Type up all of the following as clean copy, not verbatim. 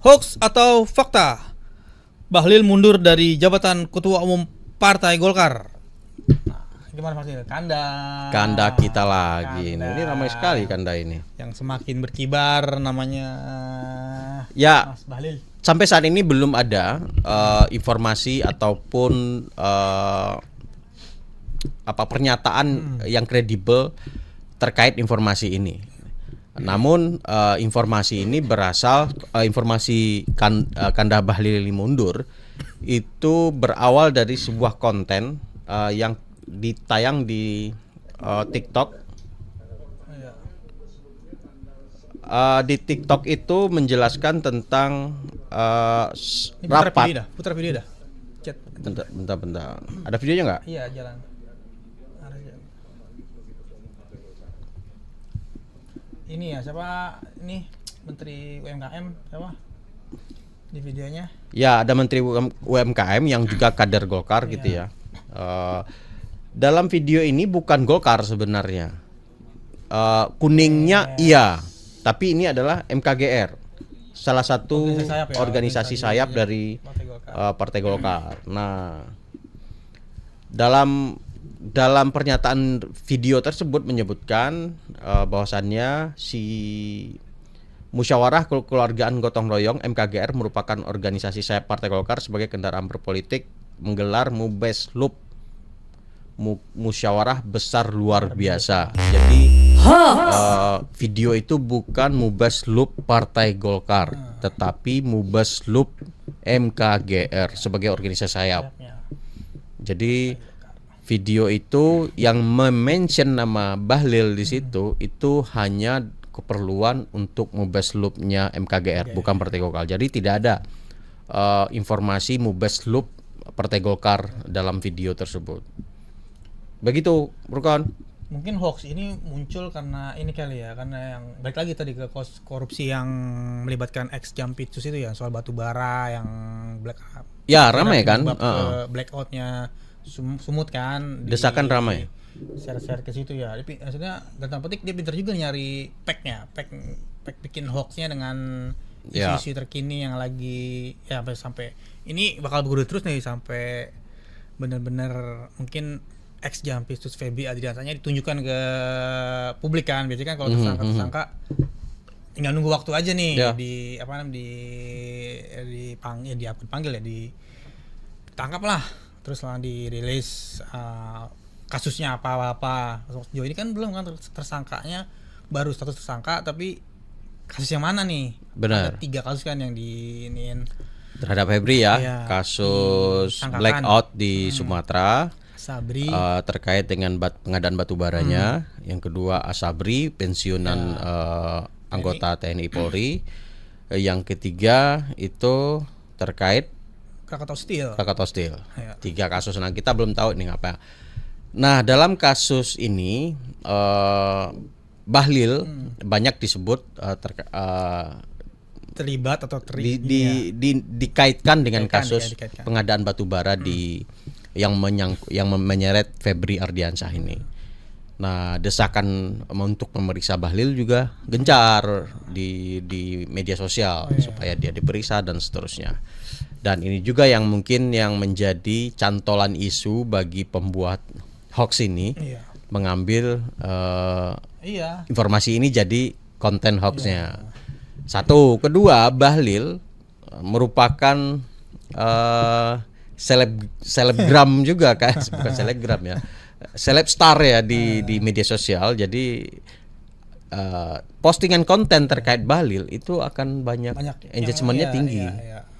Hoax atau fakta? Bahlil mundur dari jabatan Ketua Umum Partai Golkar. Nah, gimana Mas? Kanda kita lagi. Ini ramai sekali kanda ini. Yang semakin berkibar namanya Ya, Mas Bahlil. sampai saat ini belum ada informasi ataupun pernyataan yang kredibel terkait informasi ini. Namun informasi ini berasal Kanda Bahlil mundur itu berawal dari sebuah konten yang ditayang di TikTok. Di TikTok itu menjelaskan tentang rapat. Putar video dah. Chat. Bentar. Ada videonya nggak? Iya, jalan. Ini ya, siapa? Ini Menteri UMKM siapa? Di videonya. Ya, ada Menteri UMKM yang juga kader Golkar gitu ya. Dalam video ini bukan Golkar sebenarnya. Kuningnya iya, tapi ini adalah MKGR, salah satu organisasi sayap dari Partai Golkar. Nah, dalam pernyataan video tersebut menyebutkan bahwasannya si Musyawarah Kekeluargaan Gotong Royong MKGR merupakan organisasi sayap Partai Golkar sebagai kendaraan berpolitik menggelar Mubes-Lup, musyawarah besar luar biasa. Jadi video itu bukan Mubes-Lup Partai Golkar, tetapi Mubes-Lup MKGR sebagai organisasi sayap. Jadi video itu yang mention nama Bahlil di situ itu hanya keperluan untuk Mubes-Lup-nya MKGR, bukan Partai Golkar. Jadi tidak ada informasi Mubes-Lup Partai Golkar dalam video tersebut. Begitu, Burkon. Mungkin hoax ini muncul karena ini kali ya, karena yang balik lagi tadi ke korupsi yang melibatkan ex Jampitsus itu ya, soal batu bara yang black. Ya, ramai kan? Blackoutnya Sumut kan. Desakan ramai. Share ke situ ya. Maksudnya dalam petik dia pintar juga nyari pack bikin hoaxnya dengan isu-isu terkini yang lagi ya sampai ini bakal bergulir terus nih sampai benar-benar mungkin ex Jampitsus Febri Adriansanya ditunjukkan ke publik kan. Biasanya kan kalau tersangka tinggal nunggu waktu aja nih dipanggil ya, ditangkap lah, terus lah dirilis kasusnya apa. Sejauh ini kan belum kan tersangkanya, baru status tersangka tapi kasus yang mana nih? Benar. Ada 3 kasus kan yang diiniin terhadap Febri ya, kasus blackout di Sumatera. Sabri terkait dengan pengadaan batu baranya. Yang kedua Asabri, pensiunan anggota TNI Polri. Yang ketiga itu terkait Krakatau Steel. 3 kasus. Nah, kita belum tahu nih apa. Nah, dalam kasus ini Bahlil banyak disebut terlibat atau dikaitkan dengan kasus pengadaan batu bara yang menyeret Febri Ardiansyah ini. Nah, desakan untuk memeriksa Bahlil juga gencar di media sosial supaya dia diperiksa dan seterusnya. Dan ini juga yang mungkin yang menjadi cantolan isu bagi pembuat hoax ini, mengambil informasi ini jadi konten hoaxnya. Satu, kedua, Bahlil merupakan selebgram juga kan, bukan selebgram ya, selebstar ya di media sosial. Jadi postingan konten terkait Bahlil itu akan banyak engagementnya tinggi.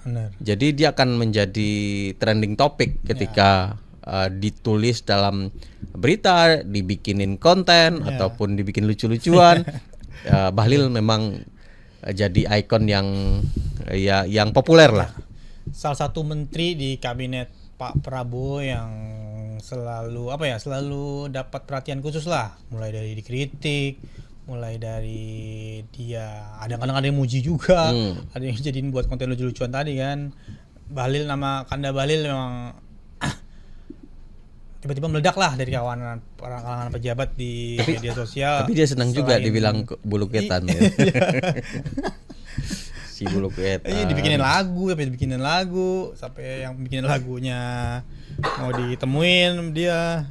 Benar. Jadi dia akan menjadi trending topic ketika ditulis dalam berita, dibikinin konten ataupun dibikin lucu-lucuan. Bahlil memang jadi ikon yang populer lah. Salah satu menteri di kabinet Pak Prabowo yang selalu dapat perhatian khusus lah, mulai dari dikritik, mulai dari dia kadang-kadang ada yang muji juga, ada yang jadiin buat konten lucu-lucuan tadi kan. Bahlil, nama Kanda Bahlil memang tiba-tiba meledak lah dari kalangan pejabat di media sosial. Tapi dia senang juga dibilang bulu ketan ya. Si Buluk Wetan. Dibikinin lagu, sampai yang bikin lagunya mau ditemuin dia.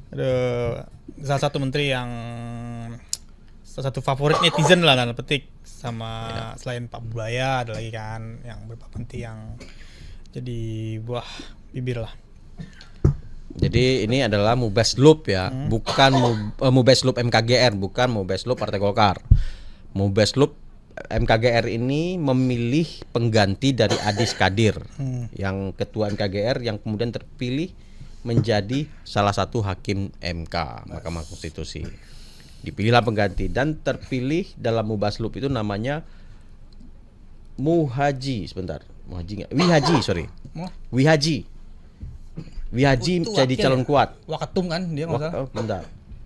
Aduh, salah satu menteri yang salah satu favorit netizen lah dalam petik sama selain Pak Budaya ada lagi kan yang beberapa menteri yang jadi buah bibir lah. Jadi ini adalah Mubaslup ya, bukan Mubaslup MKGR, bukan Mubaslup Partai Golkar. Mubaslup MKGR ini memilih pengganti dari Adis Kadir, yang ketua MKGR yang kemudian terpilih menjadi salah satu hakim MK, Mahkamah Konstitusi. Dipilihlah pengganti dan terpilih dalam Mubaslup itu namanya Wihaji jadi calon kuat. Waketum kan dia nggak salah. Bentar.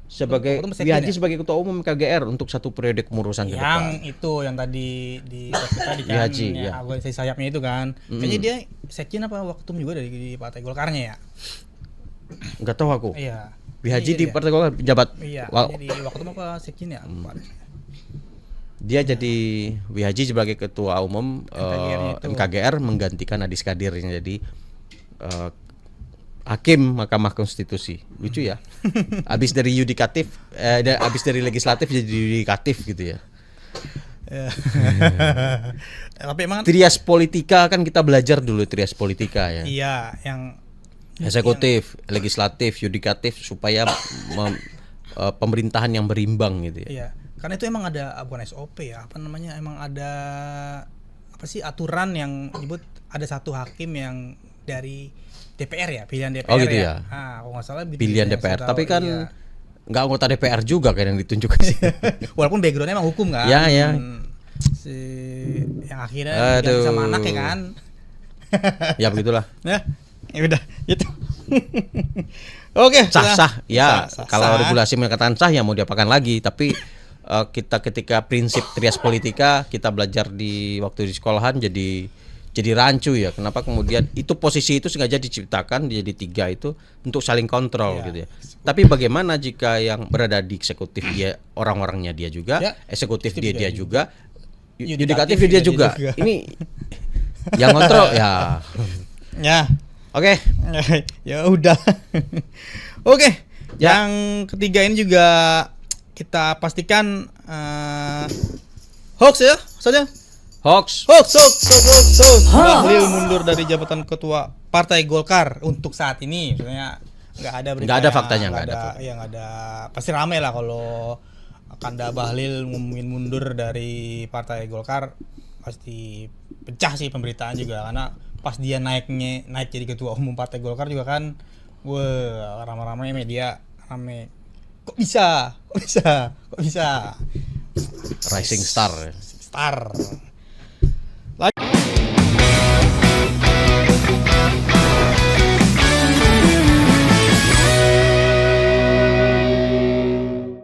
Sebagai Wihaji sebagai ketua umum KGR untuk satu periode kemurusan ke depan. Yang itu yang tadi di tadi kan Wihaji, ya. organisasi sayapnya itu kan. Kayaknya dia sekjen apa waketum juga dari Partai Golkarnya ya. Enggak tahu aku. Iya. Wihaji di Partai Golkar pejabat. Iya. Jadi waketum apa sekjen ya? Dia jadi Wihaji sebagai ketua umum MKGR menggantikan Adis Kadir yang jadi hakim Mahkamah Konstitusi. Lucu ya. Habis dari yudikatif habis dari legislatif jadi yudikatif gitu ya. Tapi emang trias politika kan kita belajar dulu trias politika ya. Iya, yang eksekutif, legislatif, yudikatif supaya pemerintahan yang berimbang gitu ya. Iya. Karena itu emang ada bukan SOP ya, apa namanya? Emang ada apa sih aturan yang menyebut ada satu hakim yang dari DPR ya, pilihan DPR. Oh gitu ya. Ah, kalau nggak salah pilihan DPR. Tapi kan nggak anggota DPR juga kan yang ditunjuk sih. Walaupun backgroundnya emang hukum kan. Ya ya. Si yang akhirnya ganti sama anak ya kan. Ya begitulah. Ya udah itu. Oke, sah ya. Sah. Kalau regulasi mengatakan sah ya mau diapakan lagi. Tapi kita ketika prinsip trias politika kita belajar di waktu di sekolahan jadi rancu ya. Kenapa kemudian itu posisi itu sengaja diciptakan jadi 3 itu untuk saling kontrol gitu ya. Tapi bagaimana jika yang berada di eksekutif dia orang-orangnya dia juga, eksekutif dia juga, yudikatif dia juga. Ini yang kontrol ya. Ya. Oke. Ya udah. Oke. Yang ketiga ini juga kita pastikan hoax ya saja. Hoax. Bahlil mundur dari jabatan ketua Partai Golkar untuk saat ini. Sebenarnya nggak ada berita. Nggak ada faktanya, nggak ada. Pasti ramai lah kalau Kanda Bahlil ngomongin mundur dari Partai Golkar, pasti pecah sih pemberitaan juga karena pas dia naik jadi ketua umum Partai Golkar juga kan, wah ramai-ramai media rame. Kok bisa? Rising Star.